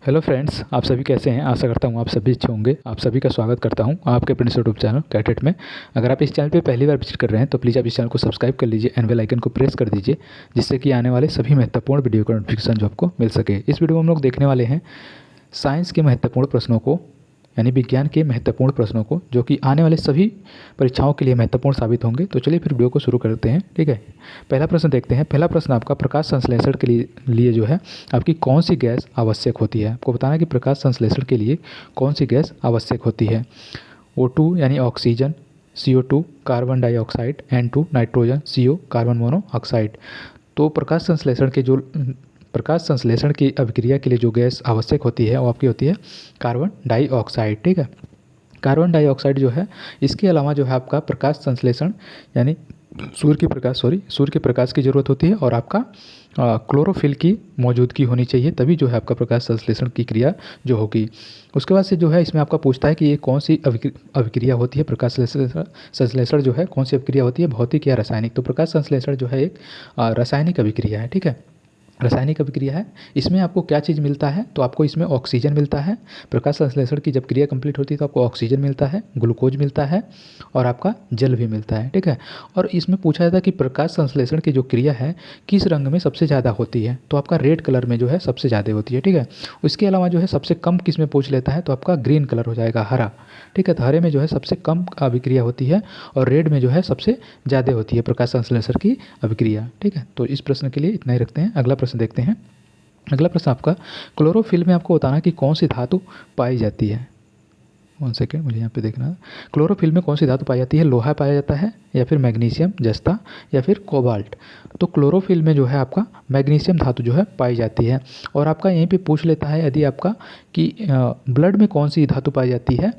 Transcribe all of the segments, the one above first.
Hello friends, आप सभी कैसे हैं। आशा करता हूँ आप सभी अच्छे होंगे। आप सभी का स्वागत करता हूँ आपके अपने यूट्यूब चैनल कैटेट में। अगर आप इस चैनल पे पहली बार विजिट कर रहे हैं तो प्लीज़ आप इस चैनल को सब्सक्राइब कर लीजिए एंड बेल आइकन को प्रेस कर दीजिए, जिससे कि आने वाले सभी महत्वपूर्ण वीडियो का नोटिफिकेशन जो आपको मिल सके। इस वीडियो में हम लोग देखने वाले हैं साइंस के महत्वपूर्ण प्रश्नों को, यानी विज्ञान के महत्वपूर्ण प्रश्नों को, जो कि आने वाले सभी परीक्षाओं के लिए महत्वपूर्ण साबित होंगे। तो चलिए फिर वीडियो को शुरू करते हैं। ठीक है, पहला प्रश्न देखते हैं। पहला प्रश्न आपका, प्रकाश संश्लेषण के लिए जो है आपकी कौन सी गैस आवश्यक होती है। आपको बताना है कि प्रकाश संश्लेषण के लिए कौन सी गैस आवश्यक होती है। O2 यानी oxygen, CO2 carbon dioxide, N2 nitrogen, CO carbon monoxide. तो प्रकाश संश्लेषण की अभिक्रिया के लिए जो गैस आवश्यक होती है वो आपकी होती है कार्बन डाइऑक्साइड। ठीक है, कार्बन डाइऑक्साइड जो है, इसके अलावा जो है आपका प्रकाश संश्लेषण यानी सूर्य के प्रकाश की ज़रूरत होती है, और आपका क्लोरोफिल की मौजूदगी होनी चाहिए, तभी जो है आपका प्रकाश संश्लेषण की क्रिया जो होगी। उसके बाद से जो है इसमें आपका पूछता है कि ये कौन सी अभिक्रिया होती है। प्रकाश संश्लेषण जो है कौन सी अभिक्रिया होती है, भौतिक या रासायनिक। तो प्रकाश संश्लेषण जो है एक रासायनिक अभिक्रिया है। ठीक है, रासायनिक अभिक्रिया है। इसमें आपको क्या चीज़ मिलता है, तो आपको इसमें ऑक्सीजन मिलता है। प्रकाश संश्लेषण की जब क्रिया कंप्लीट होती है तो आपको ऑक्सीजन मिलता है, ग्लूकोज मिलता है, और आपका जल भी मिलता है। ठीक है, और इसमें पूछा जाता है कि प्रकाश संश्लेषण की जो क्रिया है किस रंग में सबसे ज़्यादा होती है, तो आपका रेड कलर में जो है सबसे ज़्यादा होती है। ठीक है, उसके अलावा जो है सबसे कम किस में पूछ लेता है, तो आपका ग्रीन कलर हो जाएगा, हरा। ठीक है, तो हरे में जो है सबसे कम अभिक्रिया होती है, और रेड में जो है सबसे ज़्यादा होती है प्रकाश संश्लेषण की अभिक्रिया। ठीक है, तो इस प्रश्न के लिए इतना ही रखते हैं। अगला प्रश्न देखते हैं। अगला प्रश्न आपका, क्लोरोफिल में आपको बताना कि कौन सी धातु पाई जाती है। 1 सेकेंड, मुझे यहाँ पे देखना है। क्लोरोफिल में कौन सी धातु पाई जाती है, लोहा पाया जाता है, या फिर मैग्नीशियम, जस्ता, या फिर कोबाल्ट। तो क्लोरोफिल में जो है आपका मैग्नीशियम धातु जो है पाई जाती है। और आपका यहीं पे पूछ लेता है यदि आपका कि ब्लड में कौन सी धातु पाई जाती है।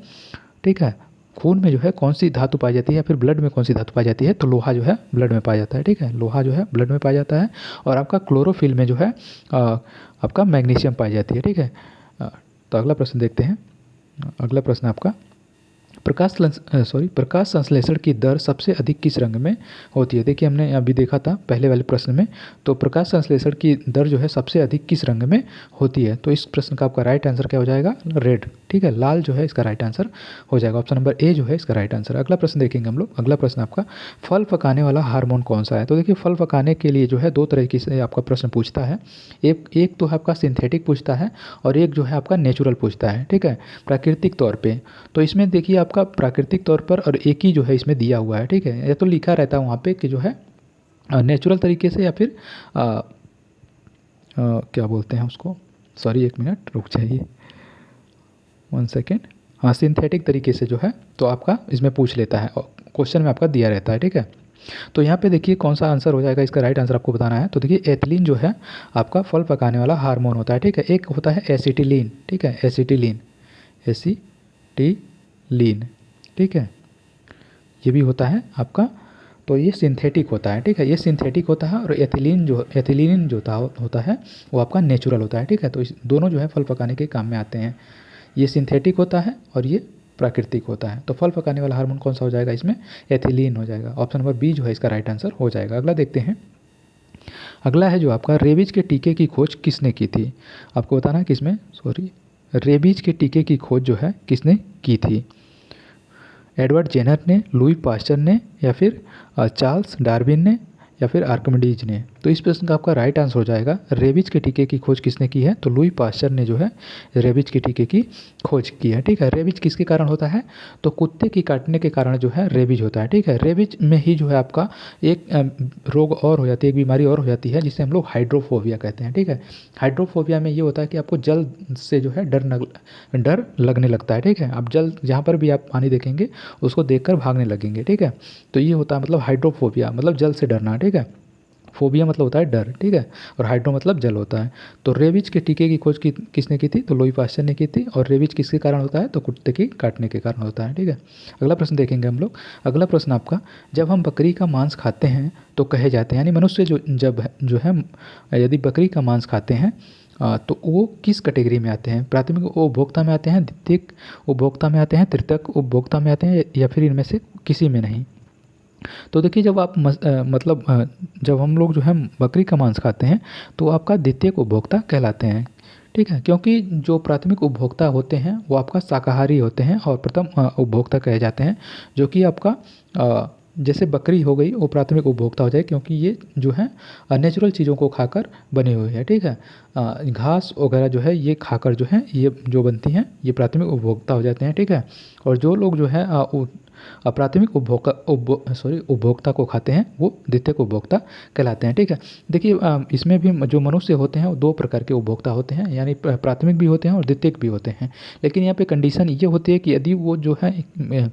ठीक है, खून में जो है कौन सी धातु पाई जाती है, या फिर ब्लड में कौन सी धातु पाई जाती है, तो लोहा जो है ब्लड में पाया जाता है। ठीक है, लोहा जो है ब्लड में पाया जाता है, और आपका क्लोरोफिल में जो है आपका मैग्नीशियम पाई जाती है। ठीक है, तो अगला प्रश्न देखते हैं। अगला प्रश्न आपका, प्रकाश संश्लेषण की दर सबसे अधिक किस रंग में होती है। देखिए, हमने अभी देखा था पहले वाले प्रश्न में, तो प्रकाश संश्लेषण की दर जो है सबसे अधिक किस रंग में होती है। तो इस प्रश्न का आपका राइट आंसर क्या हो जाएगा, रेड। ठीक है, लाल जो है इसका राइट आंसर हो जाएगा। ऑप्शन नंबर ए जो है इसका राइट आंसर। अगला प्रश्न देखेंगे हम लोग। अगला प्रश्न आपका, फल पकाने वाला हार्मोन कौन सा है। तो देखिए, फल पकाने के लिए जो है दो तरीके से आपका प्रश्न पूछता है। एक तो आपका सिंथेटिक पूछता है, और एक जो है आपका नेचुरल पूछता है। ठीक है, प्राकृतिक तौर पर। तो इसमें देखिए आपका प्राकृतिक तौर पर और एक ही जो है इसमें दिया हुआ है। ठीक है, या तो लिखा रहता है वहाँ पे कि जो है नेचुरल तरीके से, या फिर क्या बोलते हैं उसको, सॉरी 1 मिनट रुक जाइए, 1 सेकेंड। हाँ, सिंथेटिक तरीके से जो है तो आपका इसमें पूछ लेता है, क्वेश्चन में आपका दिया रहता है। ठीक है, तो यहाँ पे देखिए कौन सा आंसर हो जाएगा, इसका राइट आंसर आपको बताना है। तो देखिए, एथिलीन जो है आपका फल पकाने वाला हार्मोन होता है। ठीक है, एक होता है एसिटिलीन। ठीक है, एसिटिलीन, एसिटिलीन। ठीक है, ये भी होता है आपका, तो ये सिंथेटिक होता है। ठीक है, ये सिंथेटिक होता है, और एथिलीन जो होता है वो आपका नेचुरल होता है। ठीक है, तो इस दोनों जो है फल पकाने के काम में आते हैं। ये सिंथेटिक होता है और ये प्राकृतिक होता है। तो फल पकाने वाला हार्मोन कौन सा हो जाएगा, इसमें एथिलीन हो जाएगा। ऑप्शन नंबर बी जो है इसका राइट आंसर हो जाएगा। अगला देखते हैं। अगला है जो आपका, रेबीज के टीके की खोज किसने की थी। आपको बताना है किसमें, रेबीज के टीके की खोज जो है किसने की थी। एडवर्ड जेनर ने, लुई पास्चर ने, या फिर चार्ल्स डार्विन ने, या फिर आर्किमिडीज ने। तो इस प्रश्न का आपका राइट आंसर हो जाएगा, रेबीज के टीके की खोज किसने की है, तो लुई पास्चर ने जो है रेबीज के टीके की खोज की है। ठीक है, रेबीज किसके कारण होता है, तो कुत्ते की काटने के कारण जो है रेबीज होता है। ठीक है, रेबीज में ही जो है आपका एक रोग और हो जाती है, एक बीमारी और हो जाती है, जिसे हम लोग हाइड्रोफोबिया कहते हैं। ठीक है, हाइड्रोफोबिया में ये होता है कि आपको जल से जो है डर लगने लगता है। ठीक है, आप जल जहाँ पर भी आप पानी देखेंगे उसको देखकर भागने लगेंगे। ठीक है, तो ये होता है मतलब हाइड्रोफोबिया, मतलब जल से डरना। ठीक है, फोबिया मतलब होता है डर। ठीक है, और हाइड्रो मतलब जल होता है। तो रेबीज के टीके की खोज किसने की थी, तो लुई पास्चर ने की थी। और रेबीज किसके कारण होता है, तो कुत्ते की काटने के कारण होता है। ठीक है, अगला प्रश्न देखेंगे हम लोग। अगला प्रश्न आपका, जब हम बकरी का मांस खाते हैं तो कहे जाते हैं, यानी मनुष्य जो है यदि बकरी का मांस खाते हैं तो वो किस कैटेगरी में आते हैं, प्राथमिक उपभोक्ता में आते हैं, द्वितीयक उपभोक्ता में आते हैं, तृतीयक उपभोक्ता में आते हैं, या फिर इनमें से किसी में नहीं। तो देखिए, जब आप जब हम लोग जो है बकरी का मांस खाते हैं तो आपका द्वितीयक उपभोक्ता कहलाते हैं। ठीक है, क्योंकि जो प्राथमिक उपभोक्ता होते हैं वो आपका शाकाहारी होते हैं और प्रथम उपभोक्ता कहे जाते हैं, जो कि आपका जैसे बकरी हो गई वो प्राथमिक उपभोक्ता हो जाए, क्योंकि ये जो है नेचुरल चीज़ों को खाकर बनी हुई है। ठीक है, घास वगैरह जो है ये खाकर जो है ये जो बनती हैं ये प्राथमिक उपभोक्ता हो जाते हैं। ठीक है, और जो लोग जो है प्राथमिक उपभोक्ता को खाते हैं वो द्वितीयक उपभोक्ता कहलाते हैं। ठीक है, देखिए इसमें भी जो मनुष्य होते हैं वो दो प्रकार के उपभोक्ता होते हैं, यानी प्राथमिक भी होते हैं और द्वितीयक भी होते हैं। लेकिन यहाँ पे कंडीशन ये होती है कि यदि वो जो है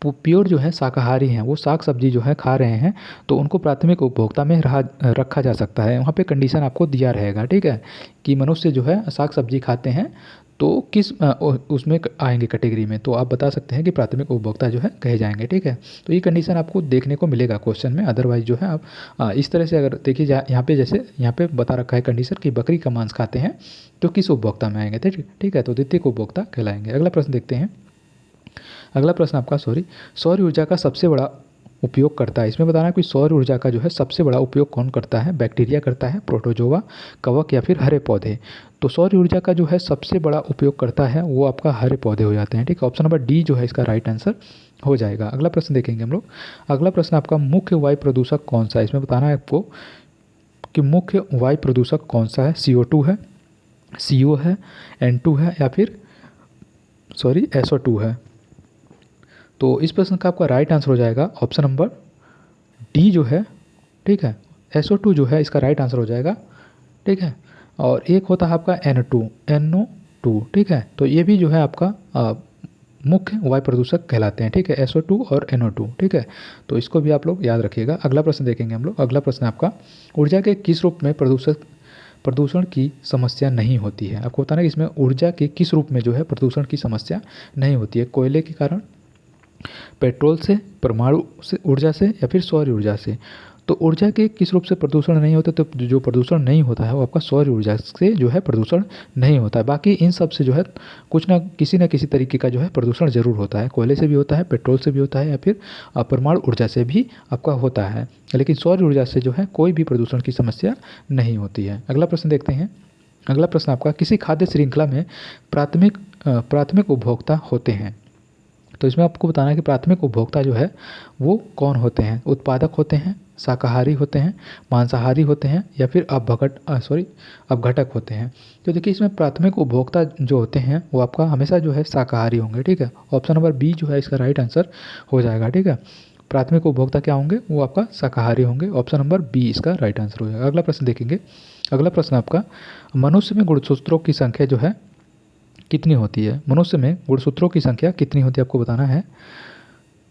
प्योर जो है शाकाहारी हैं, वो साग सब्जी जो है खा रहे हैं, तो उनको प्राथमिक उपभोक्ता में रखा जा सकता है। वहाँ पे कंडीशन आपको दिया रहेगा। ठीक है, कि मनुष्य जो है साग सब्जी खाते हैं तो किस उसमें आएंगे कैटेगरी में, तो आप बता सकते हैं कि प्राथमिक उपभोक्ता जो है कहे जाएंगे। ठीक है, तो ये कंडीशन आपको देखने को मिलेगा क्वेश्चन में। अदरवाइज जो है आप इस तरह से अगर देखिए यहाँ पे जैसे यहाँ पे बता रखा है कंडीशन कि बकरी का मांस खाते हैं तो किस उपभोक्ता में आएंगे। ठीक है, तो द्वितीयक उपभोक्ता कहलाएंगे। अगला प्रश्न देखते हैं। अगला प्रश्न आपका सौर ऊर्जा का सबसे बड़ा उपयोग करता है। इसमें बताना है कि सौर ऊर्जा का जो है सबसे बड़ा उपयोग कौन करता है। बैक्टीरिया करता है, प्रोटोजोआ, कवक या फिर हरे पौधे। तो सौर ऊर्जा का जो है सबसे बड़ा उपयोग करता है वो आपका हरे पौधे हो जाते हैं। ठीक है, ऑप्शन नंबर डी जो है इसका राइट आंसर हो जाएगा। अगला प्रश्न देखेंगे हम लोग। अगला प्रश्न आपका मुख्य वायु प्रदूषक कौन सा है। इसमें बताना है आपको कि मुख्य वायु प्रदूषक कौन सा है। CO2 है, CO है, N2 है या फिर SO2 है। तो इस प्रश्न का आपका राइट आंसर हो जाएगा ऑप्शन नंबर डी जो है। ठीक है, SO2 जो है इसका राइट आंसर हो जाएगा। ठीक है, और एक होता है आपका NO2। ठीक है, तो ये भी जो है आपका मुख्य वायु प्रदूषक कहलाते हैं। ठीक है, SO2 और NO2। ठीक है, तो इसको भी आप लोग याद रखिएगा। अगला प्रश्न देखेंगे हम लोग। अगला प्रश्न आपका ऊर्जा के किस रूप में प्रदूषण की समस्या नहीं होती है। आपको बताना है कि इसमें ऊर्जा के किस रूप में जो है प्रदूषण की समस्या नहीं होती है। कोयले के कारण, पेट्रोल से, परमाणु से ऊर्जा से या फिर सौर ऊर्जा से। तो ऊर्जा के किस रूप से प्रदूषण नहीं होता, तो जो प्रदूषण नहीं होता है वो आपका सौर ऊर्जा से जो है प्रदूषण नहीं होता है। बाकी इन सब से जो है कुछ ना किसी तरीके का जो है प्रदूषण जरूर होता है। कोयले से भी होता है, पेट्रोल से भी होता है या फिर परमाणु ऊर्जा से भी आपका होता है, लेकिन सौर ऊर्जा से जो है कोई भी प्रदूषण की समस्या नहीं होती है। अगला प्रश्न देखते हैं। अगला प्रश्न आपका किसी खाद्य श्रृंखला में प्राथमिक उपभोक्ता होते हैं। तो इसमें आपको बताना है कि प्राथमिक उपभोक्ता जो है वो कौन होते हैं। उत्पादक होते हैं, शाकाहारी होते हैं, मांसाहारी होते हैं या फिर अपघटक होते हैं। तो देखिए इसमें प्राथमिक उपभोक्ता जो होते हैं वो आपका हमेशा जो है शाकाहारी होंगे। ठीक है, ऑप्शन नंबर बी जो है इसका राइट आंसर हो जाएगा। ठीक है, प्राथमिक उपभोक्ता क्या होंगे, वो आपका शाकाहारी होंगे। ऑप्शन नंबर बी इसका राइट आंसर हो जाएगा। अगला प्रश्न देखेंगे। अगला प्रश्न आपका मनुष्य में गुणसूत्रों की संख्या जो है कितनी होती है। मनुष्य में गुणसूत्रों की संख्या कितनी होती है आपको बताना है।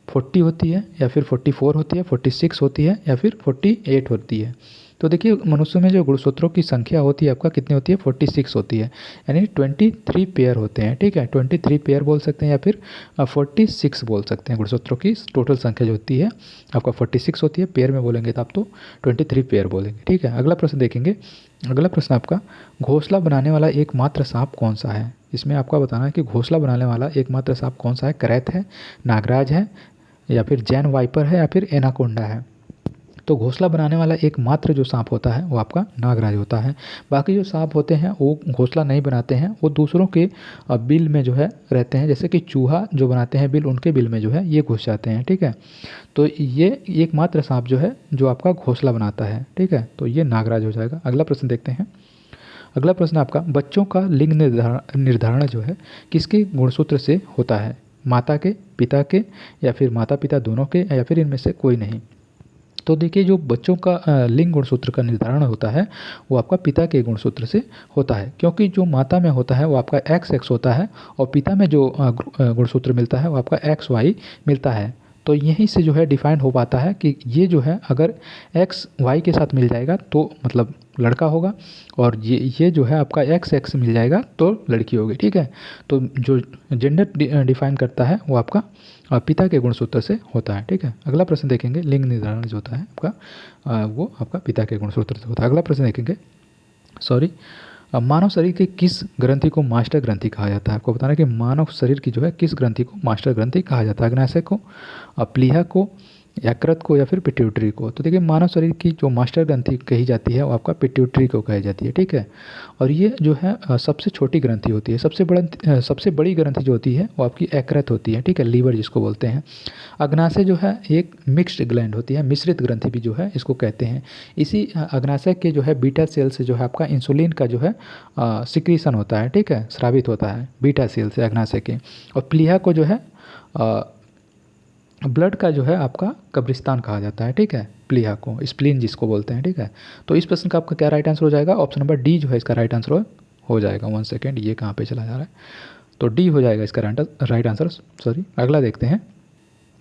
40 होती है या फिर 44 होती है, 46 होती है या फिर 48 होती है। तो देखिए मनुष्य में जो गुणसूत्रों की संख्या होती है आपका कितनी होती है, 46 होती है, यानी 23 पेयर होते हैं। ठीक है, 23 पेयर बोल सकते हैं या फिर 46 बोल सकते हैं। गुणसूत्रों की टोटल संख्या जो होती है आपका 46 होती है, पेयर में बोलेंगे तो आप तो 23 पेयर बोलेंगे। ठीक है, अगला प्रश्न देखेंगे। अगला प्रश्न आपका घोंसला बनाने वाला एकमात्र सांप कौन सा है। इसमें आपका बताना है कि घोंसला बनाने वाला एकमात्र सांप कौन सा है। करैत है, नागराज है या फिर जैन वाइपर है या फिर एनाकोंडा है। तो घोंसला बनाने वाला एकमात्र जो सांप होता है वो आपका नागराज होता है। बाकी जो सांप होते हैं वो घोंसला नहीं बनाते हैं, वो दूसरों के बिल में जो है रहते हैं। जैसे कि चूहा जो बनाते हैं बिल, उनके बिल में जो है ये घुस जाते हैं। ठीक है, तो ये एकमात्र सांप जो है जो आपका घोंसला बनाता है। ठीक है, तो ये नागराज हो जाएगा। अगला प्रश्न देखते हैं। अगला प्रश्न आपका बच्चों का लिंग निर्धारण जो है किसके गुणसूत्र से होता है। माता के, पिता के या फिर माता पिता दोनों के या फिर इनमें से कोई नहीं। तो देखिए जो बच्चों का लिंग गुणसूत्र का निर्धारण होता है वो आपका पिता के गुणसूत्र से होता है, क्योंकि जो माता में होता है वो आपका XX होता है और पिता में जो गुणसूत्र मिलता है वो आपका XY मिलता है। तो यहीं से जो है डिफाइन हो पाता है कि ये जो है अगर XY के साथ मिल जाएगा तो मतलब लड़का होगा, और ये जो है आपका XX मिल जाएगा तो लड़की होगी। ठीक है, तो जो जेंडर डिफाइन करता है वो आपका पिता के गुणसूत्र से होता है। ठीक है, अगला प्रश्न देखेंगे। लिंग निर्धारण जो होता है आपका वो आपका पिता के गुणसूत्र से होता है। अगला प्रश्न देखेंगे। मानव शरीर की किस ग्रंथि को मास्टर ग्रंथि कहा जाता है। आपको बताना है कि मानव शरीर की जो है किस ग्रंथि को मास्टर ग्रंथि कहा जाता है। अग्नाशय को, प्लीहा को, यकृत को या फिर पिट्यूटरी को। तो देखिए मानव शरीर की जो मास्टर ग्रंथि कही जाती है वो आपका पिट्यूटरी को कही जाती है, ठीक है। और ये जो है सबसे छोटी ग्रंथि होती है। सबसे बड़ी ग्रंथि जो होती है वो आपकी यकृत होती है, ठीक है, लीवर जिसको बोलते हैं। अग्नाशय जो है एक मिक्स्ड ग्लैंड होती है, मिश्रित ग्रंथि भी जो है इसको कहते हैं। इसी अग्नाशय के जो है बीटा सेल से जो है आपका इंसुलिन का जो है सिक्रीशन होता है, ठीक है, स्रावित होता है बीटा सेल से अग्नाशय के। और प्लीहा को जो है ब्लड का जो है आपका कब्रिस्तान कहा जाता है, ठीक है, प्लीहा को, स्प्लीन जिसको बोलते हैं, ठीक है। तो इस प्रश्न का आपका क्या राइट आंसर हो जाएगा? ऑप्शन नंबर डी जो है इसका राइट आंसर हो जाएगा। 1 सेकेंड, ये कहाँ पे चला जा रहा है? तो डी हो जाएगा इसका राइट आंसर, सॉरी। अगला देखते हैं।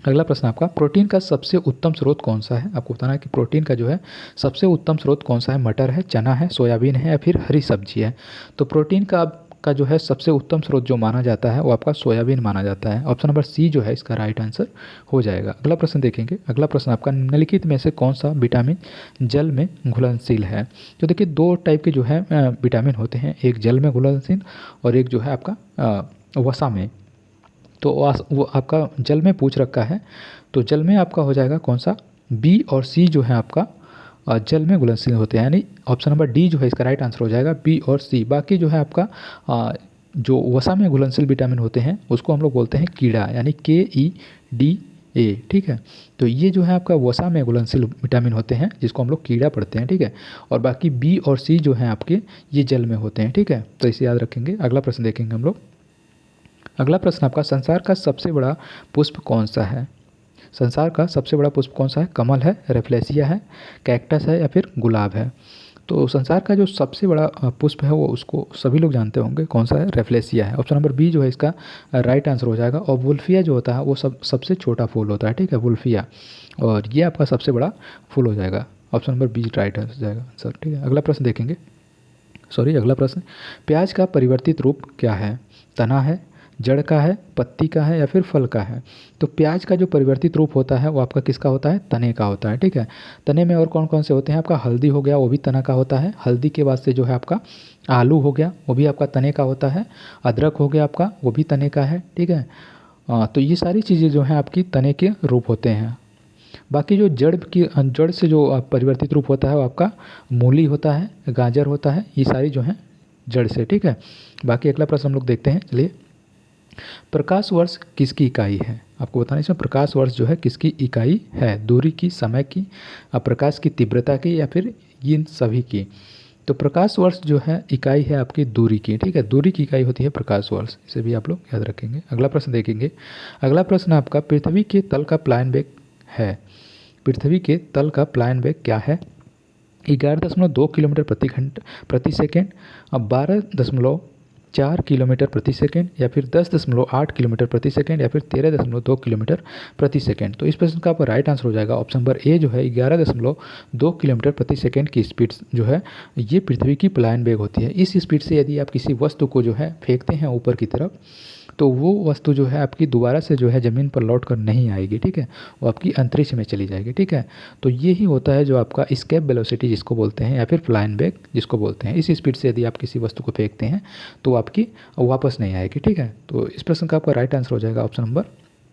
अगला प्रश्न आपका, प्रोटीन का सबसे उत्तम स्रोत कौन सा है? आपको बताना है कि प्रोटीन का जो है सबसे उत्तम स्रोत कौन सा है। मटर है, चना है, सोयाबीन है या फिर हरी सब्जी है। तो प्रोटीन का जो है सबसे उत्तम स्रोत जो माना जाता है वो आपका सोयाबीन माना जाता है। ऑप्शन नंबर सी जो है इसका राइट आंसर हो जाएगा। अगला प्रश्न देखेंगे। अगला प्रश्न आपका, निम्नलिखित में से कौन सा विटामिन जल में घुलनशील है? तो देखिए 2 टाइप के जो है विटामिन होते हैं, एक जल में घुलनशील और एक जो है आपका वसा में। तो वो आपका जल में पूछ रखा है, तो जल में आपका हो जाएगा कौन सा? बी और सी जो है आपका जल में घुलनशील होते हैं, यानी ऑप्शन नंबर डी जो है इसका राइट आंसर हो जाएगा, बी और सी। बाकी जो है आपका जो वसा में घुलनशील विटामिन होते हैं उसको हम लोग बोलते हैं कीड़ा, यानी KEDA, ठीक है। तो ये जो है आपका वसा में घुलनशील विटामिन होते हैं जिसको हम लोग कीड़ा पढ़ते हैं, ठीक है। और बाकी बी और सी जो है आपके ये जल में होते हैं, ठीक है। तो इसे याद रखेंगे। अगला प्रश्न देखेंगे हम लोग। अगला प्रश्न आपका, संसार का सबसे बड़ा पुष्प कौन सा है? संसार का सबसे बड़ा पुष्प कौन सा है? कमल है, रेफ्लेसिया है, कैक्टस है या फिर गुलाब है? तो संसार का जो सबसे बड़ा पुष्प है वो उसको सभी लोग जानते होंगे, कौन सा है? रेफ्लेसिया है। ऑप्शन नंबर बी जो है इसका राइट आंसर हो जाएगा। और वुल्फिया जो होता है वो सबसे छोटा फूल होता है, ठीक है, वुल्फिया। और ये आपका सबसे बड़ा फूल हो जाएगा। ऑप्शन नंबर बी राइट हो जाएगा आंसर, ठीक है। अगला प्रश्न देखेंगे। अगला प्रश्न, प्याज का परिवर्तित रूप क्या है? तना है, जड़ का है, पत्ती का है या फिर फल का है? तो प्याज का जो परिवर्तित रूप होता है वो आपका किसका होता है? तने का होता है, ठीक है। तने में और कौन कौन से होते हैं? आपका हल्दी हो गया, वो भी तना का होता है। हल्दी के बाद से जो है आपका आलू हो गया, वो भी आपका तने का होता है। अदरक हो गया आपका, वो भी तने का है, ठीक है। तो ये सारी चीज़ें जो हैं आपकी तने के रूप होते हैं। बाकी जो जड़ से जो परिवर्तित रूप होता है वो आपका मूली होता है, गाजर होता है, ये सारी जो हैं जड़ से, ठीक है। बाकी अगला प्रश्न हम लोग देखते हैं, चलिए। प्रकाश वर्ष किसकी इकाई है? आपको बताना इसमें प्रकाश वर्ष जो है किसकी इकाई है? दूरी की, समय की, प्रकाश की तीव्रता की या फिर इन सभी की? तो प्रकाश वर्ष जो है इकाई है आपकी दूरी की, ठीक है। दूरी की इकाई होती है प्रकाश वर्ष, इसे भी आप लोग याद रखेंगे। अगला प्रश्न देखेंगे। अगला प्रश्न आपका, पृथ्वी के तल का प्लायन वेग है। पृथ्वी के तल का प्लायन वेग क्या है? 11.2 किलोमीटर प्रति सेकेंड, 12.4 किलोमीटर प्रति सेकेंड या फिर 10.8 किलोमीटर प्रति सेकेंड या फिर 13.2 किलोमीटर प्रति सेकेंड? तो इस प्रश्न का आपका राइट आंसर हो जाएगा ऑप्शन नंबर ए जो है 11.2 किलोमीटर प्रति सेकेंड की स्पीड जो है ये पृथ्वी की प्लायन वेग होती है। इस स्पीड से यदि आप किसी वस्तु को जो है फेंकते हैं ऊपर की तरफ तो वो वस्तु जो है आपकी दोबारा से जो है ज़मीन पर लौट कर नहीं आएगी, ठीक है, वो आपकी अंतरिक्ष में चली जाएगी, ठीक है। तो ये ही होता है जो आपका एस्केप वेलोसिटी जिसको बोलते हैं या फिर फ्लाइन वेग जिसको बोलते हैं। इस स्पीड से यदि आप किसी वस्तु को फेंकते हैं तो आपकी वापस नहीं आएगी, ठीक है। तो इस प्रश्न का आपका राइट आंसर हो जाएगा ऑप्शन नंबर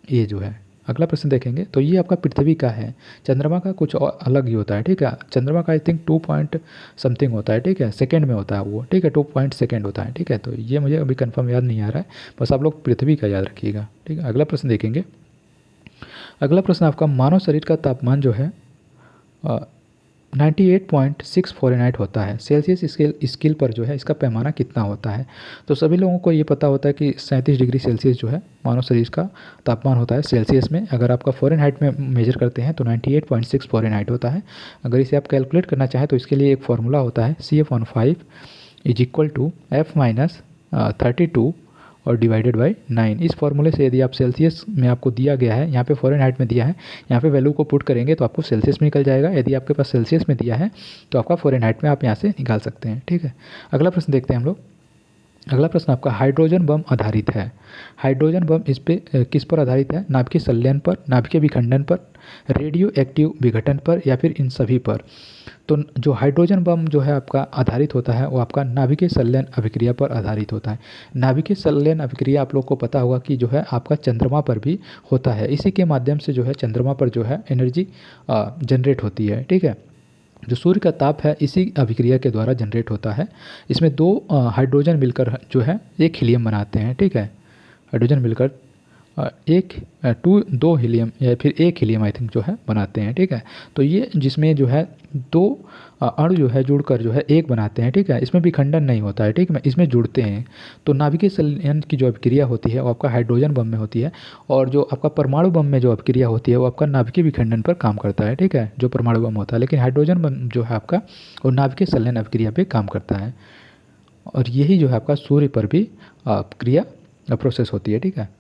ए जो है। अगला प्रश्न देखेंगे। तो ये आपका पृथ्वी का है, चंद्रमा का कुछ और अलग ही होता है, ठीक है। चंद्रमा का आई थिंक 2 पॉइंट समथिंग होता है, ठीक है, सेकंड में होता है वो, ठीक है, 2 पॉइंट सेकंड होता है, ठीक है। तो ये मुझे अभी कंफर्म याद नहीं आ रहा है, बस आप लोग पृथ्वी का याद रखिएगा, ठीक है। अगला प्रश्न देखेंगे। अगला प्रश्न आपका, मानव शरीर का तापमान जो है 98.6 फ़ारेनहाइट होता है। सेल्सियस स्केल पर जो है इसका पैमाना कितना होता है? तो सभी लोगों को ये पता होता है कि 37 डिग्री सेल्सियस जो है मानव शरीर का तापमान होता है सेल्सियस में। अगर आपका फ़ारेनहाइट में मेजर करते हैं तो 98.6 फ़ारेनहाइट होता है। अगर इसे आप कैलकुलेट करना चाहें तो इसके लिए एक फार्मूला होता है, CF/5 = F-32 और डिवाइडेड बाय 9। इस फॉर्मूले से यदि आप सेल्सियस में आपको दिया गया है, यहाँ पे फ़ारेनहाइट में दिया है, यहाँ पे वैल्यू को पुट करेंगे तो आपको सेल्सियस में निकल जाएगा। यदि आपके पास सेल्सियस में दिया है तो आपका फ़ारेनहाइट में आप यहाँ से निकाल सकते हैं, ठीक है। अगला प्रश्न देखते हैं हम लोग। अगला प्रश्न आपका हाइड्रोजन बम आधारित है। हाइड्रोजन बम इस पे किस पर आधारित है? नाभिकीय संलयन पर, नाभिकीय विखंडन पर, रेडियो एक्टिव विघटन पर, या फिर इन सभी पर। तो जो हाइड्रोजन बम जो है आपका आधारित होता है वो आपका नाभिकीय संलयन अभिक्रिया पर आधारित होता है। नाभिकीय संलयन अभिक्रिया आप लोग को पता होगा कि जो है आपका चंद्रमा पर भी होता है। इसी के माध्यम से जो है चंद्रमा पर जो है एनर्जी जनरेट होती है, ठीक है। जो सूर्य का ताप है इसी अभिक्रिया के द्वारा जनरेट होता है। इसमें दो हाइड्रोजन मिलकर जो है एक हीलियम बनाते हैं, ठीक है। हाइड्रोजन मिलकर दो हीलियम या फिर एक हीलियम आई थिंक जो है बनाते हैं, ठीक है। तो ये जिसमें जो है दो अणु जो है जुड़कर जो है एक बनाते हैं, ठीक है। इसमें विखंडन नहीं होता है, ठीक है, इसमें जुड़ते हैं। तो नाभिकीय संलयन की जो अभिक्रिया होती है वो आपका हाइड्रोजन बम में होती है, और जो आपका परमाणु बम में जो अभिक्रिया होती है वो आपका नाभिकीय विखंडन पर काम करता है, ठीक है, जो परमाणु बम होता है। लेकिन हाइड्रोजन बम जो है आपका वो नाभिकीय संलयन अभिक्रिया पर काम करता है, और यही जो है आपका सूर्य पर भी क्रिया प्रोसेस होती है, ठीक है।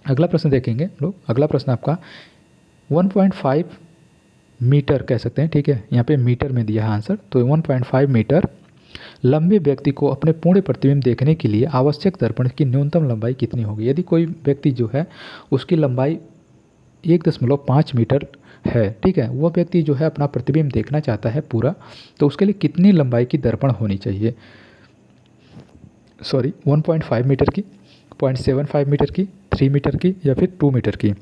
अगला प्रश्न देखेंगे लोग। अगला प्रश्न आपका 1.5 मीटर कह सकते हैं, ठीक है, यहाँ पे मीटर में दिया है आंसर। तो 1.5 मीटर लंबे व्यक्ति को अपने पूर्ण प्रतिबिंब देखने के लिए आवश्यक दर्पण की न्यूनतम लंबाई कितनी होगी? यदि कोई व्यक्ति जो है उसकी लंबाई 1.5 मीटर है, ठीक है, वह व्यक्ति जो है अपना प्रतिबिंब देखना चाहता है पूरा, तो उसके लिए कितनी लंबाई की दर्पण होनी चाहिए? सॉरी, 1.5 मीटर की, 0.75 मीटर की, 3 मीटर की, या फिर 2 मीटर की।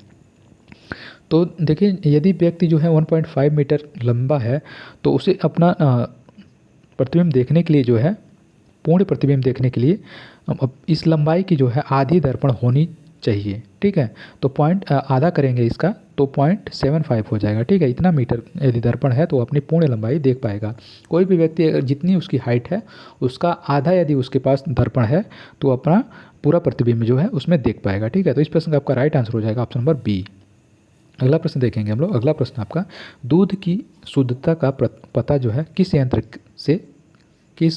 तो देखिए यदि व्यक्ति जो है 1.5 मीटर लंबा है तो उसे अपना प्रतिबिंब देखने के लिए जो है पूर्ण प्रतिबिंब देखने के लिए अब इस लंबाई की जो है आधी दर्पण होनी चाहिए, ठीक है। तो आधा करेंगे इसका तो 0.75 हो जाएगा, ठीक है। इतना मीटर यदि दर्पण है तो अपनी पूर्ण लंबाई देख पाएगा। कोई भी व्यक्ति अगर जितनी उसकी हाइट है उसका आधा यदि उसके पास दर्पण है तो अपना पूरा प्रतिबिंब जो है उसमें देख पाएगा, ठीक है। तो इस प्रश्न का आपका राइट आंसर हो जाएगा ऑप्शन नंबर बी। अगला प्रश्न देखेंगे हम लोग। अगला प्रश्न आपका दूध की शुद्धता का पता जो है किस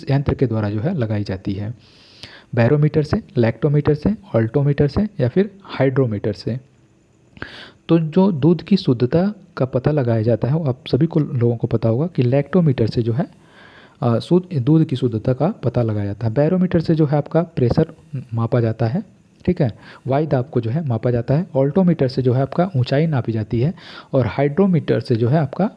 यंत्र के द्वारा जो है लगाई जाती है? बैरोमीटर से, लैक्टोमीटर से, ऑल्टोमीटर से, या फिर हाइड्रोमीटर से। तो जो दूध की शुद्धता का पता लगाया जाता है वो आप सभी को लोगों को पता होगा कि लैक्टोमीटर से जो है दूध की शुद्धता का पता लगाया जाता है। बैरोमीटर से जो है आपका प्रेशर मापा जाता है, ठीक है, वायु दाब को जो है मापा जाता है। ऑल्टोमीटर से जो है आपका ऊंचाई नापी जाती है, और हाइड्रोमीटर से जो है आपका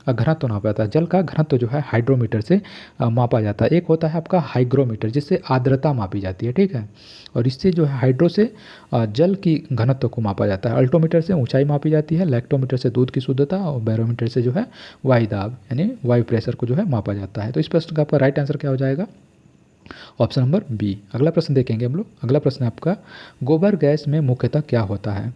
घनत्व नापा जाता है। जल का घनत्व जो है हाइड्रोमीटर से मापा जाता है। एक होता है आपका हाइग्रोमीटर जिससे आर्द्रता मापी जाती है, ठीक है, और इससे जो है हाइड्रो से जल की घनत्व को मापा जाता है। अल्टोमीटर से ऊंचाई मापी जाती है, लैक्टोमीटर से दूध की शुद्धता, और बैरोमीटर से जो है वायु दाब यानी वायु प्रेशर को जो है मापा जाता है। तो इस प्रश्न का आपका राइट आंसर क्या हो जाएगा? Option number B. अगला प्रश्न देखेंगे हम लोग। अगला प्रश्न आपका गोबर गैस में मुख्यतः क्या होता है?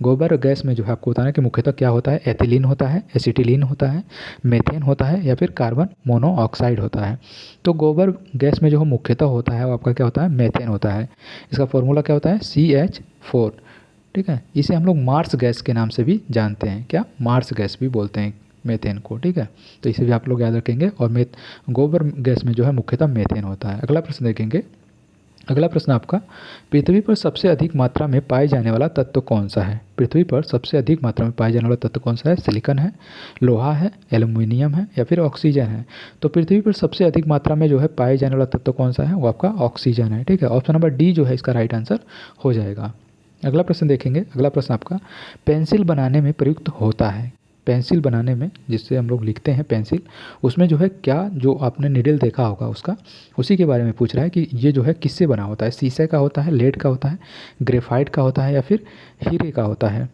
गोबर गैस में जो है आपको बताना है कि मुख्यतः क्या होता है। एथिलीन होता है, एसिटिलीन होता है, मेथेन होता है, या फिर कार्बन मोनोऑक्साइड होता है। तो गोबर गैस में जो मुख्यतः होता है वो आपका क्या होता है? मेथेन होता है। इसका फॉर्मूला क्या होता है? CH4, ठीक है। इसे हम लोग मार्स गैस के नाम से भी जानते हैं। क्या? मार्स गैस भी बोलते हैं मेथेन को, ठीक है। तो इसे भी आप लोग याद रखेंगे। और गोबर गैस में जो है मुख्यतः मेथेन होता है। अगला प्रश्न देखेंगे। अगला प्रश्न आपका पृथ्वी पर सबसे अधिक मात्रा में पाए जाने वाला तत्व कौन सा है? पृथ्वी पर सबसे अधिक मात्रा में पाए जाने वाला तत्व कौन सा है? सिलिकॉन है, लोहा है, एल्युमिनियम है, या फिर ऑक्सीजन है। तो पृथ्वी पर सबसे अधिक मात्रा में जो है पाए जाने वाला तत्व कौन सा है? वो आपका ऑक्सीजन है, ठीक है। ऑप्शन नंबर डी जो है इसका राइट आंसर हो जाएगा। अगला प्रश्न देखेंगे। अगला प्रश्न आपका पेंसिल बनाने में प्रयुक्त होता है। पेंसिल बनाने में जिससे हम लोग लिखते हैं पेंसिल, उसमें जो है क्या, जो आपने निडल देखा होगा उसका, उसी के बारे में पूछ रहा है कि ये जो है किससे बना होता है। शीशे का होता है, लेड का होता है, ग्रेफाइट का होता है, या फिर हीरे का होता है।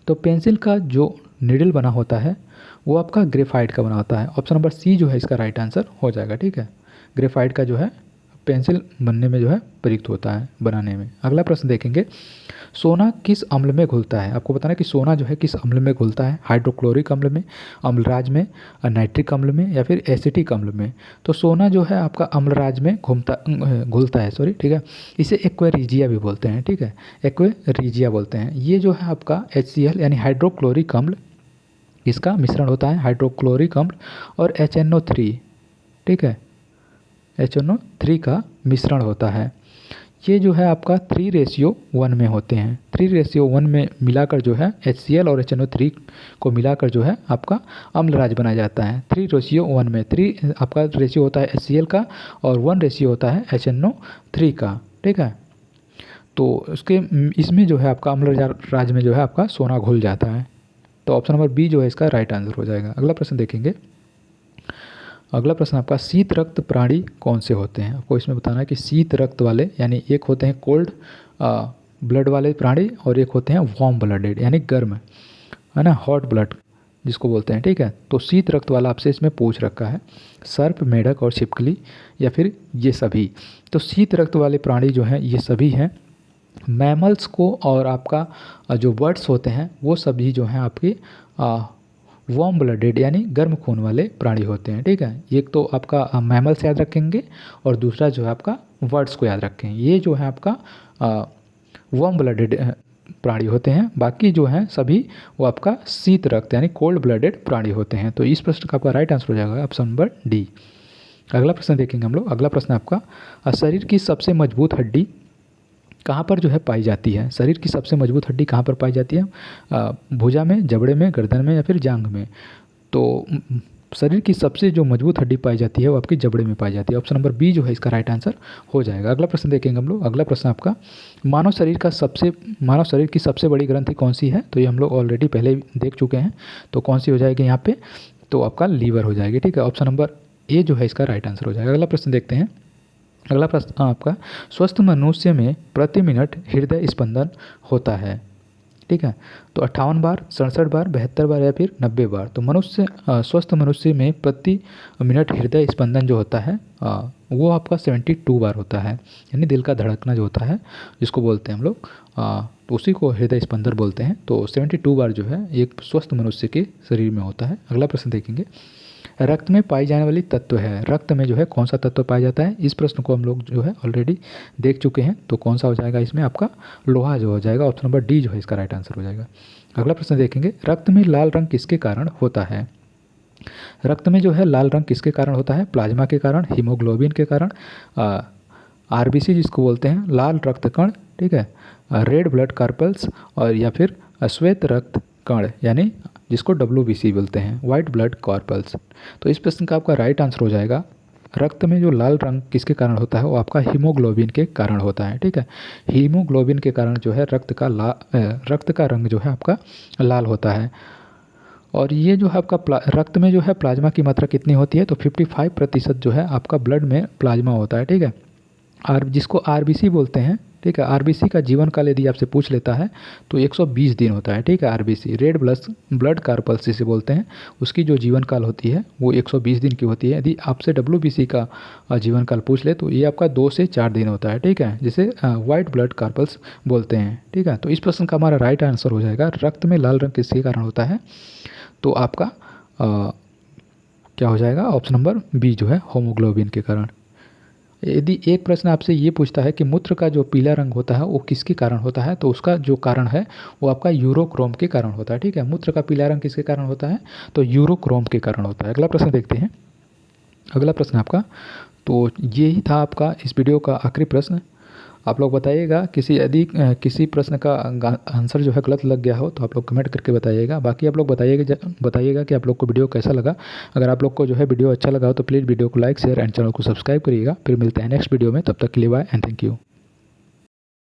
तो पेंसिल का जो निडल बना होता है वो आपका ग्रेफाइट का बना होता है। ऑप्शन नंबर सी जो है इसका राइट आंसर हो जाएगा, ठीक है। ग्रेफाइट का जो है पेंसिल बनने में जो है प्रयुक्त होता है बनाने में। अगला प्रश्न देखेंगे। सोना किस अम्ल में घुलता है? आपको बताना है कि सोना जो है किस अम्ल में घुलता है। हाइड्रोक्लोरिक अम्ल में, अम्लराज में, नाइट्रिक अम्ल में, या फिर एसिटिक अम्ल में। तो सोना जो है आपका अम्लराज में घुलता है, सॉरी, ठीक है। इसे एक्वेरिजिया भी बोलते हैं, ठीक है, एक्वेरिजिया बोलते हैं। ये जो है आपका HCl यानी हाइड्रोक्लोरिक अम्ल, इसका मिश्रण होता है हाइड्रोक्लोरिक अम्ल और HNO3, ठीक है, HNO3 का मिश्रण होता है। ये जो है आपका 3:1 में होते हैं। 3:1 में मिलाकर जो है HCl और HNO3 को मिलाकर जो है आपका अम्ल राज बनाया जाता है। 3:1 में 3 आपका रेशियो होता है HCl का और 1 रेशियो होता है HNO3 का, ठीक है। तो उसके इसमें जो है आपका अम्ल राज में जो है आपका सोना घुल जाता है। तो ऑप्शन नंबर बी जो है इसका राइट आंसर हो जाएगा। अगला प्रश्न देखेंगे। अगला प्रश्न आपका शीत रक्त प्राणी कौन से होते हैं। आपको इसमें बताना है कि शीत रक्त वाले यानी एक होते हैं कोल्ड ब्लड वाले प्राणी और एक होते हैं वार्म ब्लडेड यानी गर्म, है ना, हॉट ब्लड जिसको बोलते हैं, ठीक है। तो शीत रक्त वाला आपसे इसमें पूछ रखा है सर्प, मेढक और छिपकली या फिर ये सभी। तो शीत रक्त वाले प्राणी जो हैं ये सभी हैं। मैमल्स को और आपका जो बर्ड्स होते हैं वो सभी जो हैं आपके वार्म ब्लडेड यानी गर्म खून वाले प्राणी होते हैं, ठीक है। एक तो आपका मैमल्स याद रखेंगे और दूसरा जो है आपका बर्ड्स को याद रखें। ये जो है आपका वार्म ब्लडेड प्राणी होते हैं, बाकी जो हैं सभी वो आपका शीत रक्त यानी कोल्ड ब्लडेड प्राणी होते हैं। तो इस प्रश्न का आपका राइट आंसर हो जाएगा ऑप्शन नंबर डी। अगला प्रश्न देखेंगे हम लोग। अगला प्रश्न आपका शरीर की सबसे मजबूत हड्डी कहाँ पर जो है पाई जाती है। शरीर की सबसे मजबूत हड्डी कहाँ पर पाई जाती है। भुजा में, जबड़े में, गर्दन में या फिर जांघ में। तो शरीर की सबसे जो मजबूत हड्डी पाई जाती है वो आपकी जबड़े में पाई जाती है। ऑप्शन नंबर बी जो है इसका राइट आंसर हो जाएगा। अगला प्रश्न देखेंगे हम लोग। अगला प्रश्न आपका मानव शरीर की सबसे बड़ी ग्रंथि कौन सी है। तो ये हम लोग ऑलरेडी पहले देख चुके हैं। तो कौन सी हो जाएगी यहाँ पे, तो आपका लीवर हो जाएगी, ठीक है। ऑप्शन नंबर ए जो है इसका राइट आंसर हो जाएगा। अगला प्रश्न देखते हैं। अगला प्रश्न आपका स्वस्थ मनुष्य में प्रति मिनट हृदय स्पंदन होता है, ठीक है। तो 58 बार, 67 बार, 72 बार या फिर 90 बार। तो स्वस्थ मनुष्य में प्रति मिनट हृदय स्पंदन जो होता है वो आपका 72 बार होता है, यानी दिल का धड़कना जो होता है जिसको बोलते हैं हम लोग, तो उसी को हृदय स्पंदन बोलते हैं। तो 72 बार जो है एक स्वस्थ मनुष्य के शरीर में होता है। अगला प्रश्न देखेंगे। रक्त में पाई जाने वाली तत्व है। रक्त में जो है कौन सा तत्व पाया जाता है। इस प्रश्न को हम लोग जो है ऑलरेडी देख चुके हैं। तो कौन सा हो जाएगा इसमें आपका लोहा जो हो जाएगा। ऑप्शन नंबर डी जो है इसका राइट आंसर हो जाएगा। अगला प्रश्न देखेंगे। रक्त में लाल रंग किसके कारण होता है। रक्त में जो है लाल रंग किसके कारण होता है। प्लाज्मा के कारण, हीमोग्लोबिन के कारण, आरबीसी जिसको बोलते हैं, लाल रक्त कण, ठीक है, रेड ब्लड कार्पल्स और या फिर श्वेत रक्त कण यानी जिसको WBC बोलते हैं, वाइट ब्लड कॉर्पल्स। तो इस प्रश्न का आपका राइट आंसर हो जाएगा रक्त में जो लाल रंग किसके कारण होता है वो आपका हीमोग्लोबिन के कारण होता है, ठीक है। हीमोग्लोबिन के कारण जो है रक्त का रंग जो है आपका लाल होता है। और ये जो है आपका रक्त में जो है प्लाज्मा की मात्रा कितनी होती है। तो 55% जो है आपका ब्लड में प्लाज्मा होता है, ठीक है। जिसको आरबीसी बोलते हैं, ठीक है। आरबीसी का जीवन काल यदि आपसे पूछ लेता है तो 120 दिन होता है, ठीक है। आरबीसी रेड ब्लड कार्पल्स जिसे बोलते हैं, उसकी जो जीवन काल होती है वो 120 दिन की होती है। यदि आपसे WBC का जीवन काल पूछ ले तो ये आपका 2 से 4 दिन होता है, ठीक है, जिसे वाइट ब्लड कार्पल्स बोलते हैं, ठीक है। तो इस प्रश्न का हमारा राइट आंसर हो जाएगा रक्त में लाल रंग किसके कारण होता है। तो आपका क्या हो जाएगा ऑप्शन नंबर बी जो है होमोग्लोबिन के कारण। यदि एक प्रश्न आपसे ये पूछता है कि मूत्र का जो पीला रंग होता है वो किसके कारण होता है, तो उसका जो कारण है वो आपका यूरोक्रोम के कारण होता है, ठीक है। मूत्र का पीला रंग किसके कारण होता है, तो यूरोक्रोम के कारण होता है। अगला प्रश्न देखते हैं। अगला प्रश्न आपका, तो यही था आपका इस वीडियो का आखिरी प्रश्न। आप लोग बताइएगा यदि किसी प्रश्न का आंसर जो है गलत लग गया हो तो आप लोग कमेंट करके बताइएगा। बाकी आप लोग बताइएगा कि आप लोग को वीडियो कैसा लगा। अगर आप लोग को जो है वीडियो अच्छा लगा हो तो प्लीज़ वीडियो को लाइक, शेयर एंड चैनल को सब्सक्राइब करिएगा। फिर मिलते हैं नेक्स्ट वीडियो में, तब तक के लिए बाय एंड थैंक यू।